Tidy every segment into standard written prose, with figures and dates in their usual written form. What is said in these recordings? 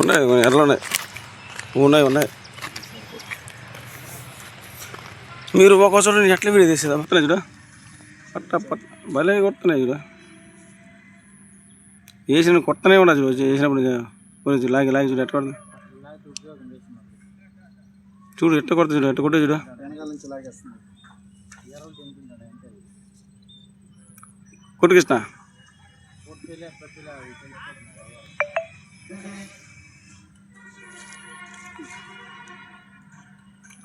ఉన్నాయి ఎర్రలు ఉన్నాయి. మీరు ఒక చోట ఎట్లా వీడియో తీసేదా మొత్తం చూడ పట్ట భలే కొడుతున్నాయి చూడ. వేసిన కొత్తనే ఉండదు చూడ, వేసినప్పుడు కొంచెం లాగి చూడు ఎట్లా కొడుతుంది చూడు, ఎట్లా కొడుతుంది చూడు, ఎట్లా కొట్టే చూడ. కొట్టుకిస్తా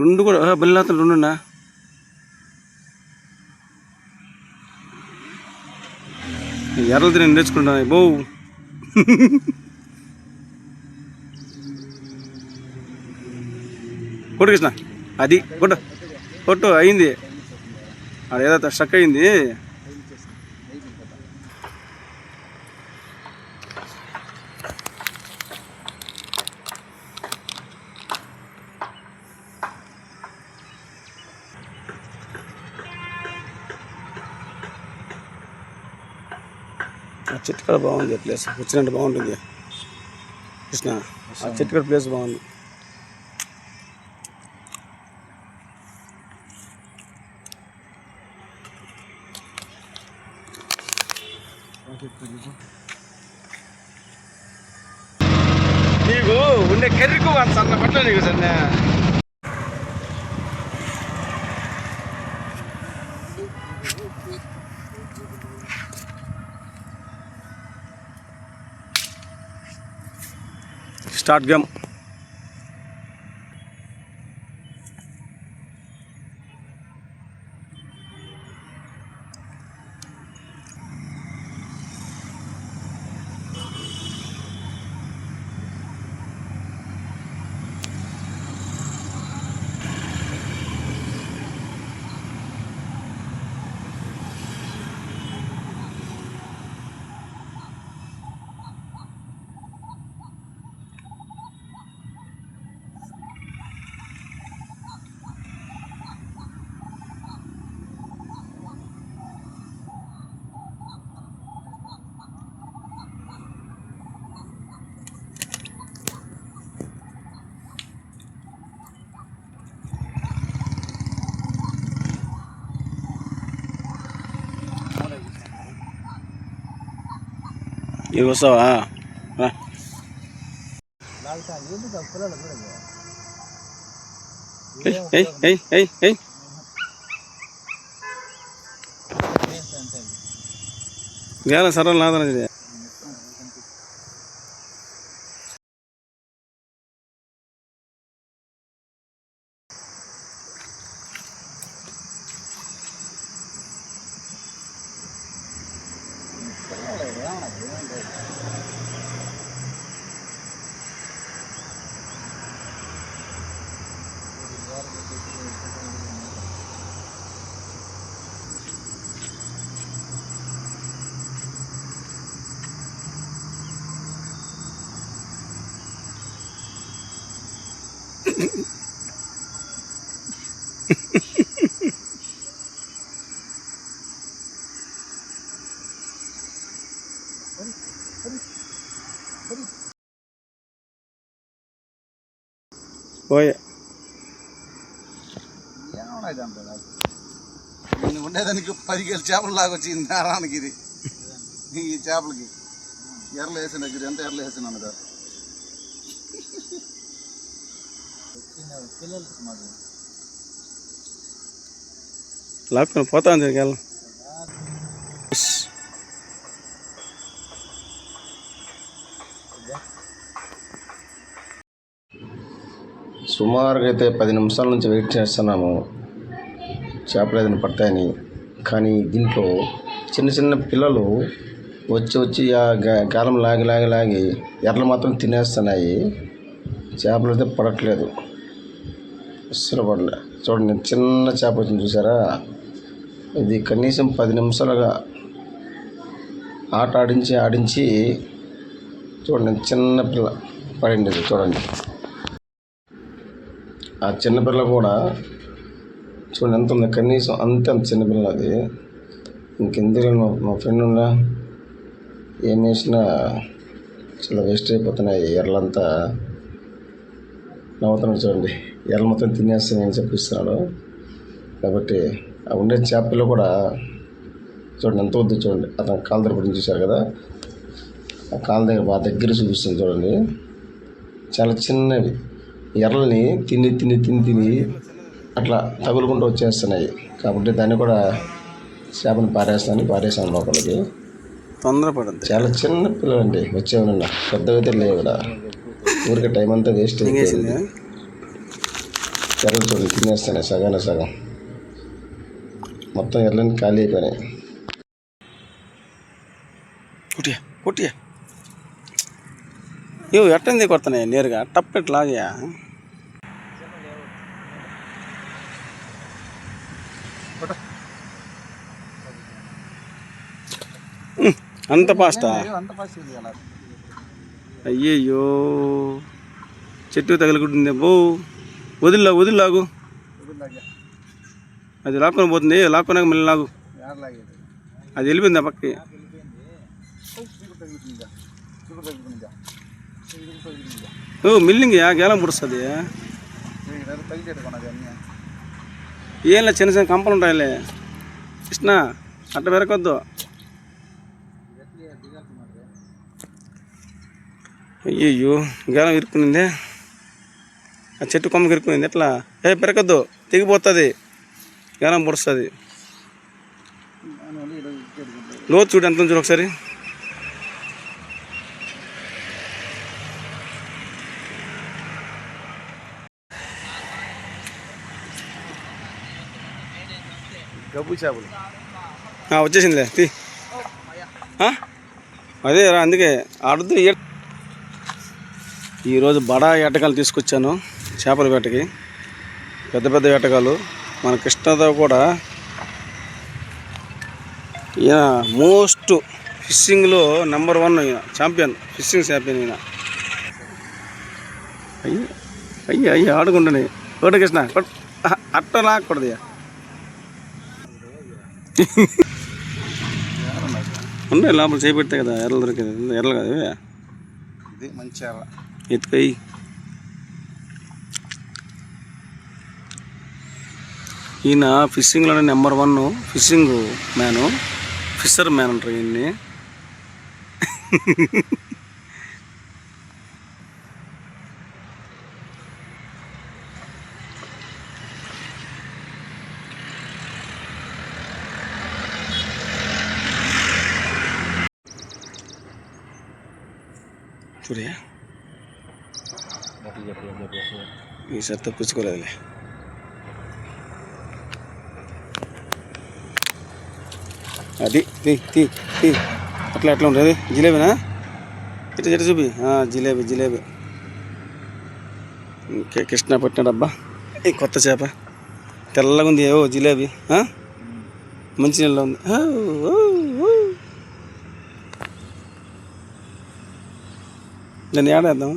రెండు కూడా బల్లిలాతలు రెండున్నా. ఎర్రలు తిని నేర్చుకుంటా బో. కొట్టు కృష్ణ, అది కొట్టు అయింది, అది ఏదో స్టక్ అయింది. ఆ చెట్టు కూడా బాగుంది, ప్లేస్ వచ్చినట్టు బాగుంటుంది కృష్ణ. ఆ చెట్టు కూడా ప్లేస్ బాగుంది. నీకు ఉండే కర్రీకు సన్న పట్ల నీకు సన్న స్టార్ట్ గేమ్. ఇవి వస్తావా? వేళ సరళ నాదన పోయే ఉండేదానికి 10 కిలో చేపలు లాగొచ్చింది నారానికి. ఇది ఈ చేపలకి ఎర్రలు వేసిన దగ్గర ఎంత ఎర్రలు వేసినాను కదా. లాక్కొని పోతా ఉంది వెళ్ళ. సుమారుగా అయితే 10 నిమిషాల నుంచి వెయిట్ చేస్తున్నాను చేపలు ఏదైనా పడతాయని. కానీ దీంట్లో చిన్న పిల్లలు వచ్చి ఆ గాలం లాగి ఎర్రలు మాత్రం తినేస్తున్నాయి. చేపలు అయితే పడట్లేదు, అస్సలు పడలే. చూడండి చిన్న చేప వచ్చింది చూసారా. ఇది కనీసం 10 నిమిషాలుగా ఆట ఆడించి చూడండి చిన్న పిల్ల పడింది. చూడండి ఆ చిన్నపిల్ల కూడా చూడండి ఎంత ఉంది, కనీసం అంత చిన్నపిల్ల. అది ఇంకెందుకు మా ఫ్రెండ్ ఉన్నా ఏం వేసినా చాలా వేస్ట్ అయిపోతున్నాయి. ఎర్రలంతా నవ్వుతున్నాడు చూడండి. ఎర్రలు మొత్తం తినేస్తానని చెప్పిస్తున్నాడు. కాబట్టి ఆ ఉండే చేపలు కూడా చూడండి ఎంత వద్దు చూడండి. అతను కాళ్ళ దగ్గర పడి చూశారు కదా, ఆ కాళ్ళ దగ్గర బాగా దగ్గర చూపిస్తుంది చూడండి. చాలా చిన్నవి ఎర్రల్ని తిని తిని తిని తిని అట్లా తగులుకుంటూ వచ్చేస్తున్నాయి. కాబట్టి దాన్ని కూడా చేపను పారేసాను లోపలికి. తొందరపడద్దు. చాలా చిన్న పిల్లలు అండి వచ్చేవన్నా, పెద్దవైతే లేవు ఇక్కడ. ఊరికే టైం అంతా వేస్ట్ అయిపోయింది. ఎర్రలు చూడండి తినేస్తాయి సగం మొత్తం ఎర్రని ఖాళీ అయిపోయినాయి. కుట్టియా ఇవి ఎట్టంది కొడుతున్నాయి నేరుగా టప్పెట్లాగా. అంత ఫాస్టా? అయ్యయ్యో చెట్టు తగలుకుంటుంది. బో వదిలిలాగు. అది లాక్కొని పోతుంది. లాక్కున్నాక మళ్ళీ లాగు. అది వెళ్ళిపోయింది ఆ పక్కకి. మిల్లింగ్ గేలం పుడుస్తుంది. ఏంలే చిన్న చిన్న కంపలు ఉంటాయిలే కృష్ణ, అట్ట పెరకొద్దు. అయ్యయ్యో గేలం ఇరుక్కునిందే, ఆ చెట్టు కొమ్మకి ఇరుక్కునింది. ఎట్లా పెరకొద్దు, తెగిపోతుంది, గేలం పుడుస్తుంది. లోతు చూడు ఎంత చూడు ఒకసారి. గబ్బు చేపలు వచ్చేసిందిలే తీ. అదే రా, అందుకే ఆడద్దు. ఈరోజు బడా ఎటకాలు తీసుకొచ్చాను చేపల వేటకి. పెద్ద పెద్ద వేటకాలు. మన కృష్ణతో కూడా ఈయన మోస్ట్ ఫిషింగ్లో నెంబర్ 1 ఈయన ఛాంపియన్, ఫిషింగ్ ఛాంపియన్ ఈయన. అయ్యి ఆడుకుంటాను. ఒకటి కృష్ణ అట్ట లాక్కూడదు. ఉన్నాయి లోపల చేపెడితే కదా ఎర్రలు దొరికేది. ఎర్రలు కదా ఇవే. ఇది మంచి ఎర్ర. ఎత్తుకయ్యి. ఈయన ఫిషింగ్లోనే number 1 fishing man, fisherman అంటారు ఈయన్ని. చూడయా ఈసారి తప్పించుకోలేదులే. అది తీ అట్లా ఉంటుంది. జిలేబీనా? చెట్టు చూపి. జిలేబీ. కృష్ణ పట్టినాడబ్బా. ఈ కొత్త చేప తెల్లగా ఉంది. జిలేబీ మంచి నీళ్ళలో ఉంది. దాన్ని ఏడేద్దాం.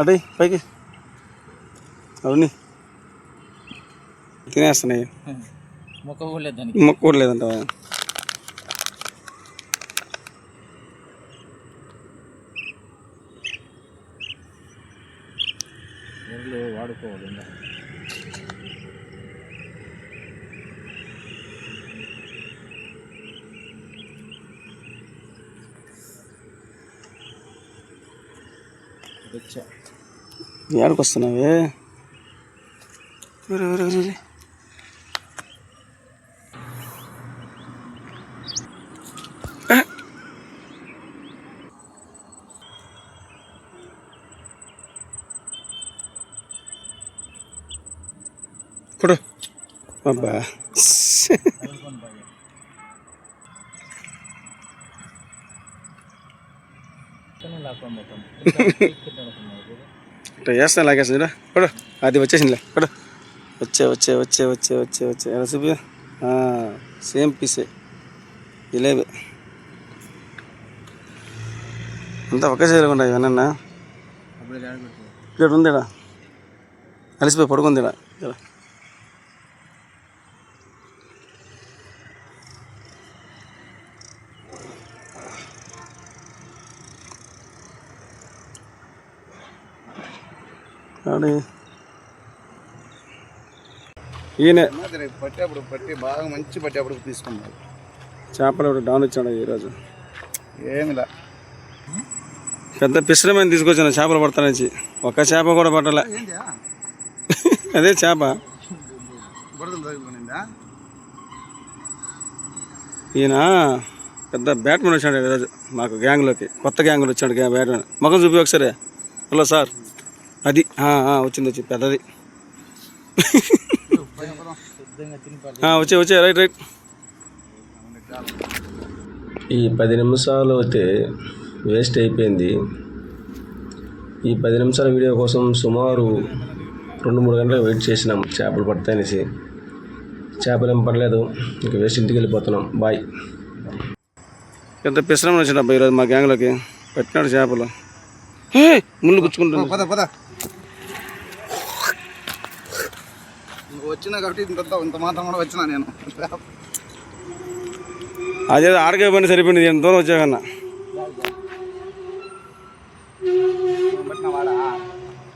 అడే పైకి అవుని తినేస్తున్నాయి. మొక్క కూడా లేదంటావా? వాడుకోవాలి. ఏడకు వస్తున్నావే? కొడు అబ్బా. ఇట్లా చేస్తాను లాగేస్తుంది. కొడు అది వచ్చేసిందిలే. కొడు వచ్చే ఎలా చూపి. సేమ్ పీసే జిలేబీ అంతా ఒకే చేయకుండా ఇవన్నీ. ఇక్కడ ఉందిడా, అలిసిపోయి పడుకుందిడా. ఆడి ఈయనే పట్టేప్పుడు బాగా మంచి పట్టేప్పుడు తీసుకున్నారు. చేపలు ఒకటి డాన్ వచ్చాడు ఈరోజు. ఏమిలా పెద్ద పిశ్రమని తీసుకొచ్చాను చేపలు పడతానుంచి. ఒక్క చేప కూడా పట్టలే. అదే చేప. ఈయన పెద్ద బ్యాట్మెన్ వచ్చాడు ఈరోజు మాకు గ్యాంగ్లోకి. కొత్త గ్యాంగ్లో వచ్చాడు బ్యాట్మెన్. ముఖం చూపి ఒకసారి. Hello sir. అది వచ్చింది పెద్దది. వచ్చే రైట్. ఈ 10 నిమిషాలు అయితే వేస్ట్ అయిపోయింది. ఈ 10 నిమిషాల వీడియో కోసం సుమారు 2-3 గంటలు వెయిట్ చేసినాం చేపలు పడతాయనేసి. చేపలు ఏం పడలేదు. ఇంక వేస్ట్ ఇంటికి వెళ్ళిపోతున్నాం. బాయ్. పెద్ద పిశ్రమని వచ్చిండు అబ్బా ఈరోజు మా గ్యాంగ్లోకి. పట్టినాడు చేపలు. ముళ్ళు గుచ్చుకుంటుంది. వచ్చినా కాబట్టి ఇంత మాత్రం కూడా వచ్చినా నేను. అదే ఆడకే పని సరిపోయింది. ఎంత దూరం వచ్చాకన్నా.